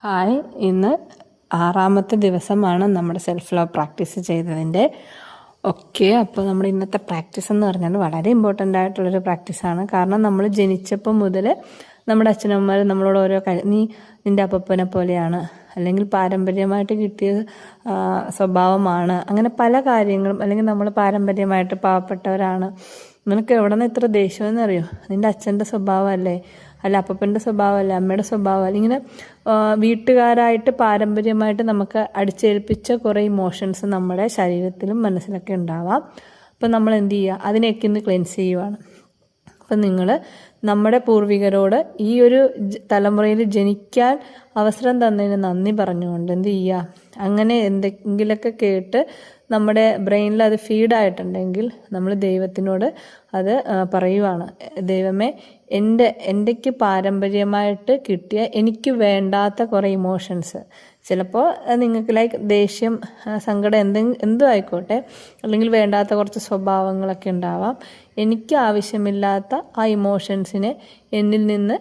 Hi, ഇന്ന് 6ാമത്തെ ദിവസമാണ് നമ്മുടെ സെൽഫ് ലവ് പ്രാക്ടീസ് ചെയ്തതിൻ്റെ. അപ്പോൾ നമ്മുടെ ഇന്നത്തെ പ്രാക്ടീസ് എന്ന് പറഞ്ഞാൽ വളരെ ഇമ്പോർട്ടൻ്റ് ആയിട്ടുള്ളൊരു പ്രാക്ടീസാണ്. കാരണം നമ്മൾ ജനിച്ചപ്പോൾ മുതൽ നമ്മുടെ അച്ഛനമ്മമാർ നമ്മളോട് ഓരോ നീ നിൻ്റെ അപ്പനെ പോലെയാണ്, അല്ലെങ്കിൽ പാരമ്പര്യമായിട്ട് കിട്ടിയ സ്വഭാവമാണ്, അങ്ങനെ പല കാര്യങ്ങളും, അല്ലെങ്കിൽ നമ്മൾ പാരമ്പര്യമായിട്ട് പാവപ്പെട്ടവരാണ്, നിനക്ക് എവിടെ നിന്ന് ഇത്ര ദേഷ്യമെന്ന് അറിയോ, നിൻ്റെ അച്ഛൻ്റെ സ്വഭാവമല്ലേ, അല്ല അപ്പൻ്റെ സ്വഭാവമല്ല, അമ്മയുടെ സ്വഭാവമല്ല, ഇങ്ങനെ വീട്ടുകാരായിട്ട് പാരമ്പര്യമായിട്ട് നമുക്ക് അടിച്ചേൽപ്പിച്ച കുറേ ഇമോഷൻസ് നമ്മുടെ ശരീരത്തിലും മനസ്സിലൊക്കെ ഉണ്ടാവാം. അപ്പം നമ്മൾ എന്ത് ചെയ്യുക, അതിനെയൊക്കെ ഇന്ന് ക്ലെൻസ് ചെയ്യുവാണ്. അപ്പം നിങ്ങൾ നമ്മുടെ പൂർവികരോട് ഈ ഒരു തലമുറയിൽ ജനിക്കാൻ അവസരം തന്നതിന് നന്ദി പറഞ്ഞുകൊണ്ട് എന്ത് ചെയ്യുക, അങ്ങനെ എന്തെങ്കിലുമൊക്കെ കേട്ട് നമ്മുടെ ബ്രെയിനിൽ അത് ഫീഡായിട്ടുണ്ടെങ്കിൽ നമ്മൾ ദൈവത്തിനോട് അത് പറയുവാണ്. ദൈവമേ, എൻ്റെക്ക് പാരമ്പര്യമായിട്ട് കിട്ടിയ എനിക്ക് വേണ്ടാത്ത കുറേ ഇമോഷൻസ്, ചിലപ്പോൾ നിങ്ങൾക്ക് ദേഷ്യം, സങ്കടം, എന്തും ആയിക്കോട്ടെ, അല്ലെങ്കിൽ വേണ്ടാത്ത കുറച്ച് സ്വഭാവങ്ങളൊക്കെ ഉണ്ടാവാം, എനിക്ക് ആവശ്യമില്ലാത്ത ആ ഇമോഷൻസിനെ എന്നിൽ നിന്ന്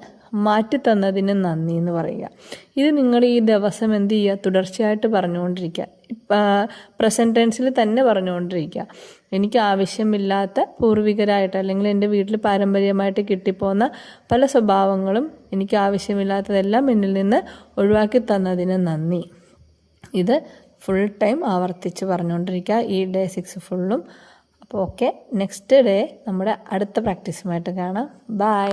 മാറ്റി തന്നതിന് നന്ദി എന്ന് പറയുക. ഇത് നിങ്ങൾ ഈ ദിവസം എന്ത് ചെയ്യുക, തുടർച്ചയായിട്ട് പറഞ്ഞുകൊണ്ടിരിക്കുക. പ്രസൻറ്റ് ടെൻസിൽ തന്നെ പറഞ്ഞുകൊണ്ടിരിക്കുക. എനിക്ക് ആവശ്യമില്ലാത്ത പൂർവികരായിട്ട്, അല്ലെങ്കിൽ എൻ്റെ വീട്ടിൽ പാരമ്പര്യമായിട്ട് കിട്ടിപ്പോകുന്ന പല സ്വഭാവങ്ങളും, എനിക്ക് ആവശ്യമില്ലാത്തതെല്ലാം എന്നിൽ നിന്ന് ഒഴിവാക്കി തന്നതിന് നന്ദി. ഇത് ഫുൾ ടൈം ആവർത്തിച്ച് പറഞ്ഞുകൊണ്ടിരിക്കുക, ഈ ഡേ 6 ഫുള്ളും. അപ്പോൾ നെക്സ്റ്റ് ഡേ നമ്മുടെ അടുത്ത പ്രാക്ടീസുമായിട്ട് കാണാം. ബൈ.